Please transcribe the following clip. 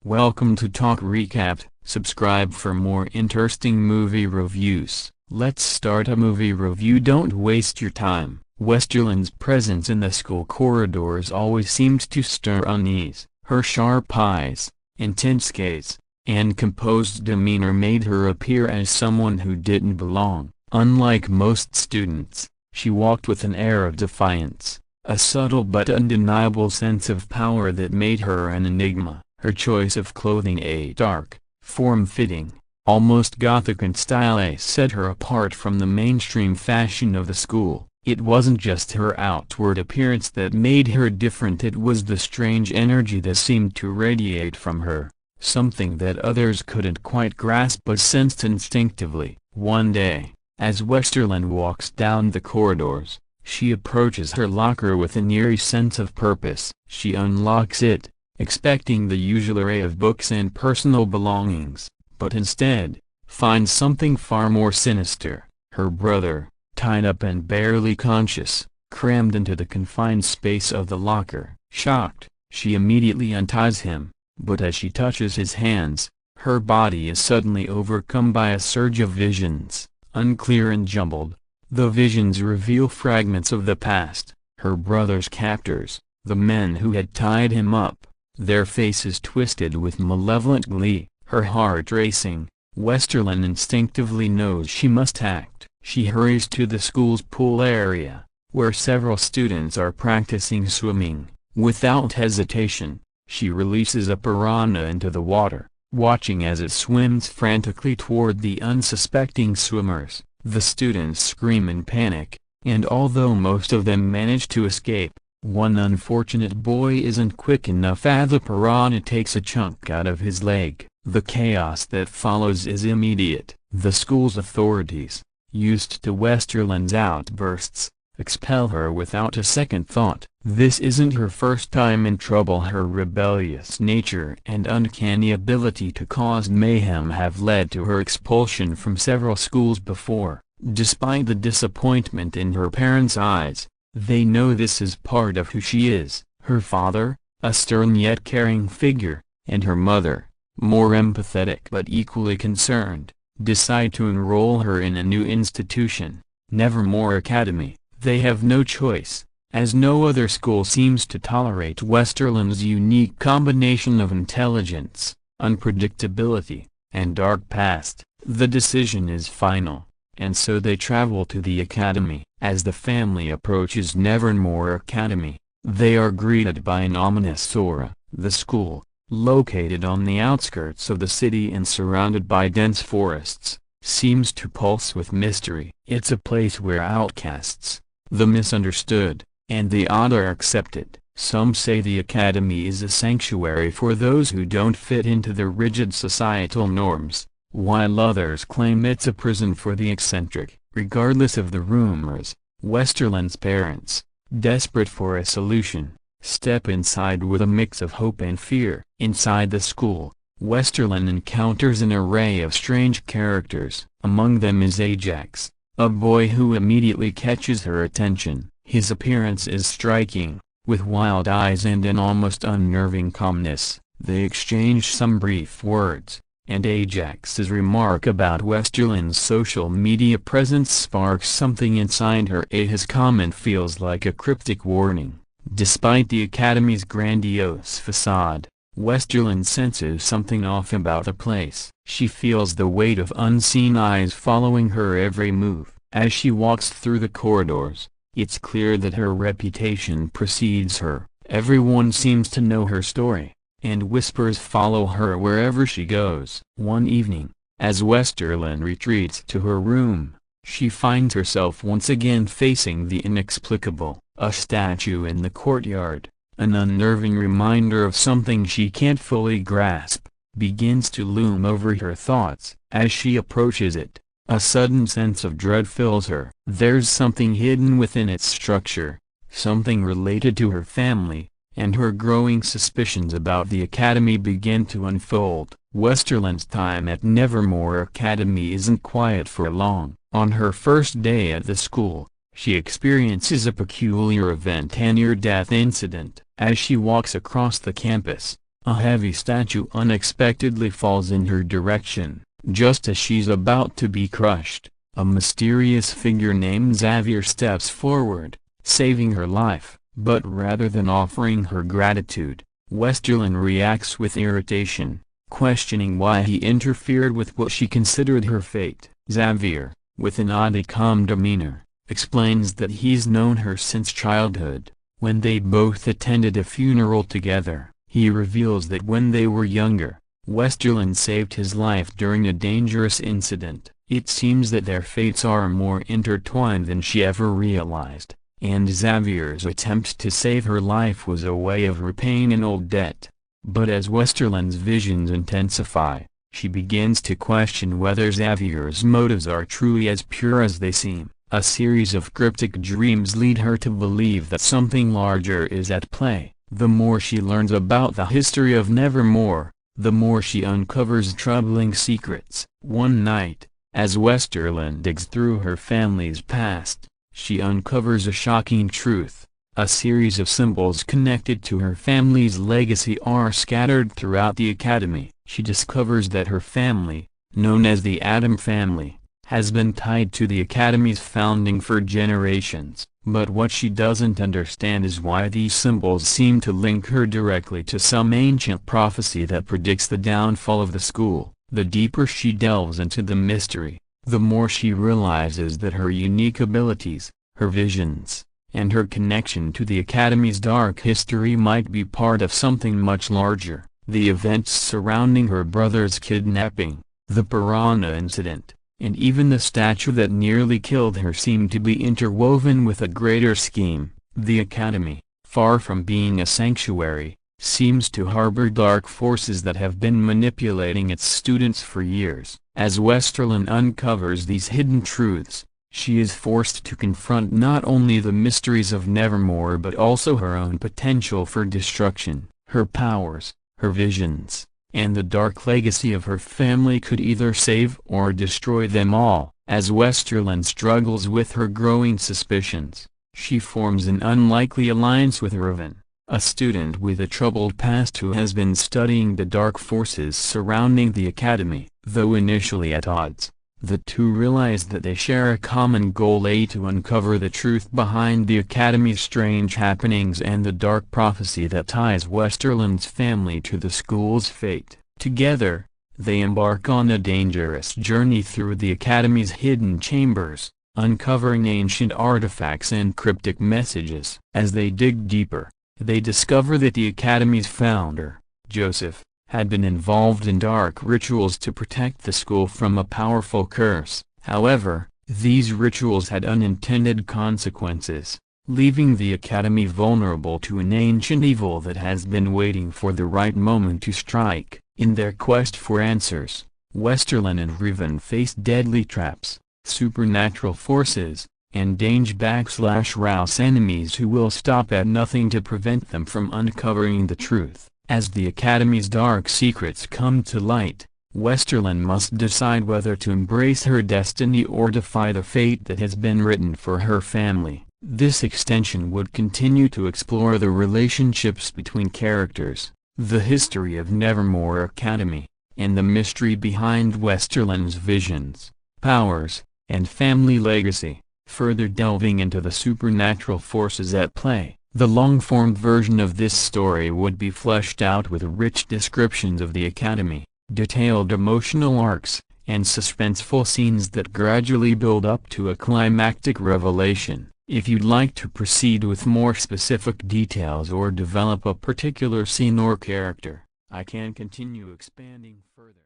Welcome to Talk Recapped. Subscribe for more interesting movie reviews. Let's start a movie review. Don't waste your time. Westerland's presence in the school corridors always seemed to stir unease. Her sharp eyes, intense gaze, and composed demeanor made her appear as someone who didn't belong. Unlike most students, she walked with an air of defiance, a subtle but undeniable sense of power that made her an enigma. Her choice of clothing, a dark, form-fitting, almost gothic in style, set her apart from the mainstream fashion of the school. It wasn't just her outward appearance that made her different, it was the strange energy that seemed to radiate from her, something that others couldn't quite grasp but sensed instinctively. One day, as Westerland walks down the corridors, she approaches her locker with an eerie sense of purpose. She unlocks it, expecting the usual array of books and personal belongings, but instead, finds something far more sinister. Her brother, tied up and barely conscious, crammed into the confined space of the locker. Shocked, she immediately unties him, but as she touches his hands, her body is suddenly overcome by a surge of visions, unclear and jumbled. The visions reveal fragments of the past, her brother's captors, the men who had tied him up, their faces twisted with malevolent glee. Her heart racing, Westerland instinctively knows she must act. She hurries to the school's pool area, where several students are practicing swimming. Without hesitation, she releases a piranha into the water, watching as it swims frantically toward the unsuspecting swimmers. The students scream in panic, and although most of them manage to escape, one unfortunate boy isn't quick enough as the piranha takes a chunk out of his leg. The chaos that follows is immediate. The school's authorities, used to Westerland's outbursts, expel her without a second thought. This isn't her first time in trouble. Her rebellious nature and uncanny ability to cause mayhem have led to her expulsion from several schools before. Despite the disappointment in her parents' eyes, they know this is part of who she is. Her father, a stern yet caring figure, and her mother, more empathetic but equally concerned, decide to enroll her in a new institution, Nevermore Academy. They have no choice, as no other school seems to tolerate Westerland's unique combination of intelligence, unpredictability, and dark past. The decision is final, and so they travel to the academy. As the family approaches Nevermore Academy, they are greeted by an ominous aura. The school, located on the outskirts of the city and surrounded by dense forests, seems to pulse with mystery. It's a place where outcasts, the misunderstood, and the odd are accepted. Some say the academy is a sanctuary for those who don't fit into the rigid societal norms, while others claim it's a prison for the eccentric. Regardless of the rumors, Westerland's parents, desperate for a solution, step inside with a mix of hope and fear. Inside the school, Westerland encounters an array of strange characters. Among them is Ajax, a boy who immediately catches her attention. His appearance is striking, with wild eyes and an almost unnerving calmness. They exchange some brief words, and Ajax's remark about Westerland's social media presence sparks something inside her. His comment feels like a cryptic warning. Despite the academy's grandiose facade, Westerland senses something off about the place. She feels the weight of unseen eyes following her every move. As she walks through the corridors, it's clear that her reputation precedes her. Everyone seems to know her story, and whispers follow her wherever she goes. One evening, as Westerland retreats to her room, she finds herself once again facing the inexplicable. A statue in the courtyard, an unnerving reminder of something she can't fully grasp, begins to loom over her thoughts. As she approaches it, a sudden sense of dread fills her. There's something hidden within its structure, something related to her family, and her growing suspicions about the academy begin to unfold. Westerland's time at Nevermore Academy isn't quiet for long. On her first day at the school, she experiences a peculiar event, a near-death incident. As she walks across the campus, a heavy statue unexpectedly falls in her direction. Just as she's about to be crushed, a mysterious figure named Xavier steps forward, saving her life. But rather than offering her gratitude, Westerlin reacts with irritation, questioning why he interfered with what she considered her fate. Xavier, with an oddly calm demeanor, explains that he's known her since childhood. When they both attended a funeral together, he reveals that when they were younger, Westerlin saved his life during a dangerous incident. It seems that their fates are more intertwined than she ever realized, and Xavier's attempt to save her life was a way of repaying an old debt. But as Westerlin's visions intensify, she begins to question whether Xavier's motives are truly as pure as they seem. A series of cryptic dreams lead her to believe that something larger is at play. The more she learns about the history of Nevermore, the more she uncovers troubling secrets. One night, as Westerlin digs through her family's past, she uncovers a shocking truth. A series of symbols connected to her family's legacy are scattered throughout the academy. She discovers that her family, known as the Adam family, has been tied to the academy's founding for generations. But what she doesn't understand is why these symbols seem to link her directly to some ancient prophecy that predicts the downfall of the school. The deeper she delves into the mystery, the more she realizes that her unique abilities, her visions, and her connection to the Academy's dark history might be part of something much larger. The events surrounding her brother's kidnapping, the piranha incident, and even the statue that nearly killed her seem to be interwoven with a greater scheme. The Academy, far from being a sanctuary, seems to harbor dark forces that have been manipulating its students for years. As Westerlin uncovers these hidden truths, she is forced to confront not only the mysteries of Nevermore but also her own potential for destruction. Her powers, her visions, and the dark legacy of her family could either save or destroy them all. As Westerlin struggles with her growing suspicions, she forms an unlikely alliance with Raven, a student with a troubled past who has been studying the dark forces surrounding the Academy. Though initially at odds, the two realize that they share a common goal: to uncover the truth behind the Academy's strange happenings and the dark prophecy that ties Westerlin's family to the school's fate. Together, they embark on a dangerous journey through the Academy's hidden chambers, uncovering ancient artifacts and cryptic messages. As they dig deeper, they discover that the Academy's founder, Joseph, had been involved in dark rituals to protect the school from a powerful curse. However, these rituals had unintended consequences, leaving the Academy vulnerable to an ancient evil that has been waiting for the right moment to strike. In their quest for answers, Westerlin and Raven face deadly traps, supernatural forces, and dangerous enemies who will stop at nothing to prevent them from uncovering the truth. As the Academy's dark secrets come to light, Westerlin must decide whether to embrace her destiny or defy the fate that has been written for her family. This extension would continue to explore the relationships between characters, the history of Nevermore Academy, and the mystery behind Westerlin's visions, powers, and family legacy, further delving into the supernatural forces at play. The long-form version of this story would be fleshed out with rich descriptions of the Academy, detailed emotional arcs, and suspenseful scenes that gradually build up to a climactic revelation. If you'd like to proceed with more specific details or develop a particular scene or character, I can continue expanding further.